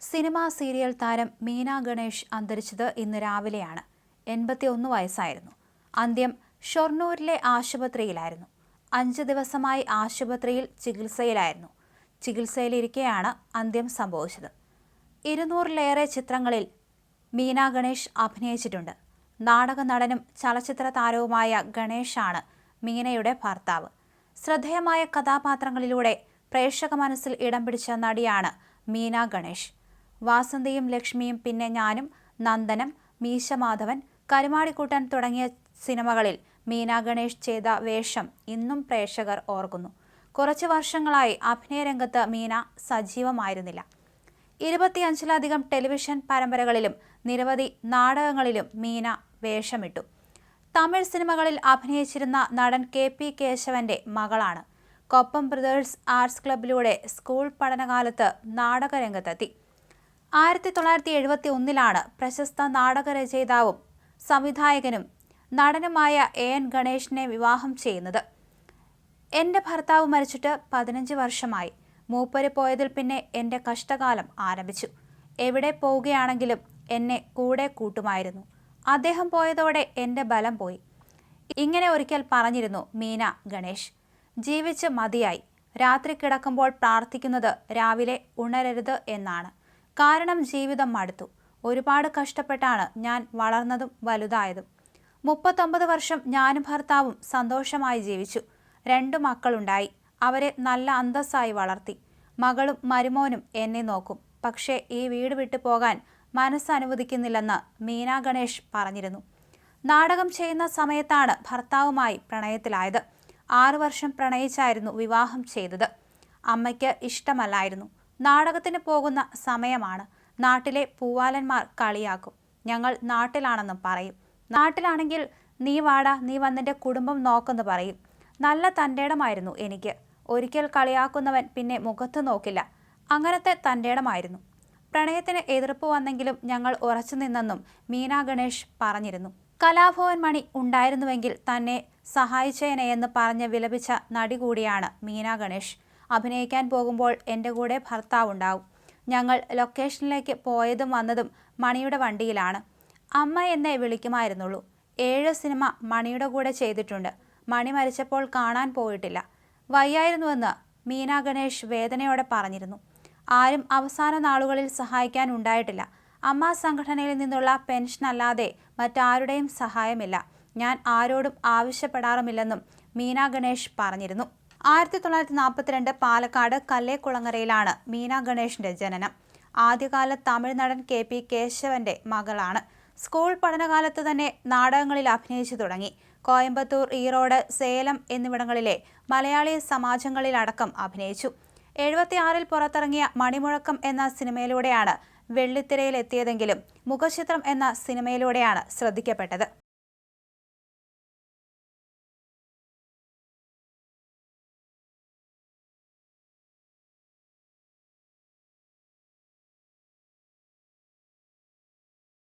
Cinema serial താരം മീന ഗണേഷ് അന്തരിച്ചത് ഇന്ന് രാവിലെയാണ്. 81 വയസ്സായിരുന്നു. അന്ത്യം ഷൊർണൂരിലെ ആശുപത്രിയിലായിരുന്നു. 5 ദിവസമായി ആശുപത്രിയിൽ ചികിത്സയിലായിരുന്നു. ചികിത്സയിലിരിക്കെയാണ് അന്ത്യം സംഭവിച്ചത്. 200-ലേറെ ചിത്രങ്ങളിൽ മീന ഗണേഷ് അഭിനയിച്ചിട്ടുണ്ട്. നാടക നടനും ചലച്ചിത്ര താരവുമായ ഗണേഷാണ് മീനയുടെ ഭർത്താവ്. ശ്രദ്ധേയമായ കഥാപാത്രങ്ങളിലൂടെ പ്രേക്ഷക മനസ്സിൽ ഇടം പിടിച്ച നടിയാണ് മീന ഗണേഷ്. വാസന്തിയും ലക്ഷ്മിയും, പിന്നെ ഞാനും, നന്ദനം, മീശ മാധവൻ, കരുമാടിക്കുട്ടൻ തുടങ്ങിയ സിനിമകളിൽ മീന ഗണേഷ് ചെയ്ത വേഷം ഇന്നും പ്രേക്ഷകർ ഓർക്കുന്നു. കുറച്ച് വർഷങ്ങളായി അഭിനയ രംഗത്ത് മീന സജീവമായിരുന്നില്ല. 25-ലധികം ടെലിവിഷൻ പരമ്പരകളിലും നിരവധി നാടകങ്ങളിലും മീന വേഷമിട്ടു. തമിഴ് സിനിമകളിൽ അഭിനയിച്ചിരുന്ന നടൻ KP കേശവന്റെ മകളാണ്. കൊപ്പം ബ്രദേഴ്സ് ആർട്സ് ക്ലബിലൂടെ സ്കൂൾ പഠനകാലത്ത് നാടകരംഗത്തെത്തി. 1971-ലാണ് പ്രശസ്ത നാടകരചയിതാവും സംവിധായകനും നടനുമായ AN ഗണേഷിനെ വിവാഹം ചെയ്യുന്നത്. എൻ്റെ ഭർത്താവ് മരിച്ചിട്ട് 15 വർഷമായി. മൂപ്പര് പോയതിൽ പിന്നെ എൻ്റെ കഷ്ടകാലം ആരംഭിച്ചു. എവിടെ പോവുകയാണെങ്കിലും എന്നെ കൂടെ കൂട്ടുമായിരുന്നു. അദ്ദേഹം പോയതോടെ എൻ്റെ ബലം പോയി. ഇങ്ങനെ ഒരിക്കൽ പറഞ്ഞിരുന്നു മീന ഗണേഷ്. ജീവിച്ച് മതിയായി. രാത്രി കിടക്കുമ്പോൾ പ്രാർത്ഥിക്കുന്നത് രാവിലെ ഉണരരുത് എന്നാണ്. കാരണം ജീവിതം മടുത്തു. ഒരുപാട് കഷ്ടപ്പെട്ടാണ് ഞാൻ വളർന്നതും വലുതായതും. 39 വർഷം ഞാനും ഭർത്താവും സന്തോഷമായി ജീവിച്ചു. 2 മക്കളുണ്ടായി. അവരെ നല്ല അന്തസ്സായി വളർത്തി. മകളും മരുമോനും എന്നെ നോക്കും. പക്ഷേ ഈ വീട് വിട്ടു പോകാൻ മനസ്സനുവദിക്കുന്നില്ലെന്ന് മീന ഗണേഷ് പറഞ്ഞിരുന്നു. നാടകം ചെയ്യുന്ന സമയത്താണ് ഭർത്താവുമായി പ്രണയത്തിലായത്. 6 വർഷം പ്രണയിച്ചായിരുന്നു വിവാഹം ചെയ്തത്. അമ്മയ്ക്ക് ഇഷ്ടമല്ലായിരുന്നു. നാടകത്തിന് പോകുന്ന സമയമാണ്. നാട്ടിലെ പൂവാലന്മാർ കളിയാക്കും. ഞങ്ങൾ നാട്ടിലാണെന്നും പറയും. നാട്ടിലാണെങ്കിൽ നീ വാടാ, നീ വന്നിൻ്റെ കുടുംബം നോക്കെന്ന് പറയും. നല്ല തൻ്റേടമായിരുന്നു എനിക്ക്. ഒരിക്കൽ കളിയാക്കുന്നവൻ പിന്നെ മുഖത്ത് നോക്കില്ല. അങ്ങനത്തെ തൻ്റേടമായിരുന്നു. പ്രണയത്തിന് എതിർപ്പ് വന്നെങ്കിലും ഞങ്ങൾ ഉറച്ചു നിന്നെന്നും മീന ഗണേഷ് പറഞ്ഞിരുന്നു. കലാഭവൻ മണി ഉണ്ടായിരുന്നുവെങ്കിൽ തന്നെ സഹായിച്ചേനെയെന്ന് പറഞ്ഞ് വിലപിച്ച നടി കൂടിയാണ് മീന ഗണേഷ്. അഭിനയിക്കാൻ പോകുമ്പോൾ എൻ്റെ കൂടെ ഭർത്താവുണ്ടാവും. ഞങ്ങൾ ലൊക്കേഷനിലേക്ക് പോയതും വന്നതും മണിയുടെ വണ്ടിയിലാണ്. അമ്മ എന്നെ വിളിക്കുമായിരുന്നുള്ളൂ. 7 സിനിമ മണിയുടെ കൂടെ ചെയ്തിട്ടുണ്ട്. മണി മരിച്ചപ്പോൾ കാണാൻ പോയിട്ടില്ല. വയ്യായിരുന്നുവെന്ന് മീന ഗണേഷ് വേദനയോടെ പറഞ്ഞിരുന്നു. ആരും അവസാന നാളുകളിൽ സഹായിക്കാൻ ഉണ്ടായിട്ടില്ല. അമ്മ സംഘടനയിൽ നിന്നുള്ള പെൻഷൻ അല്ലാതെ മറ്റാരുടെയും സഹായമില്ല. ഞാൻ ആരോടും ആവശ്യപ്പെടാറുമില്ലെന്നും മീന ഗണേഷ് പറഞ്ഞിരുന്നു. 1942 പാലക്കാട് കല്ലേക്കുളങ്ങരയിലാണ് മീന ഗണേഷിന്റെ ജനനം. ആദ്യകാല തമിഴ് നടൻ KP കേശവന്റെ മകളാണ്. സ്കൂൾ പഠനകാലത്ത് തന്നെ നാടകങ്ങളിൽ അഭിനയിച്ചു തുടങ്ങി. കോയമ്പത്തൂർ, ഈറോഡ്, സേലം എന്നിവിടങ്ങളിലെ മലയാളി സമാജങ്ങളിലടക്കം അഭിനയിച്ചു. 76-ൽ പുറത്തിറങ്ങിയ മണിമുഴക്കം എന്ന സിനിമയിലൂടെയാണ് വെള്ളിത്തിരയിലെത്തിയതെങ്കിലും മുഖചിത്രം എന്ന സിനിമയിലൂടെയാണ് ശ്രദ്ധിക്കപ്പെട്ടത്.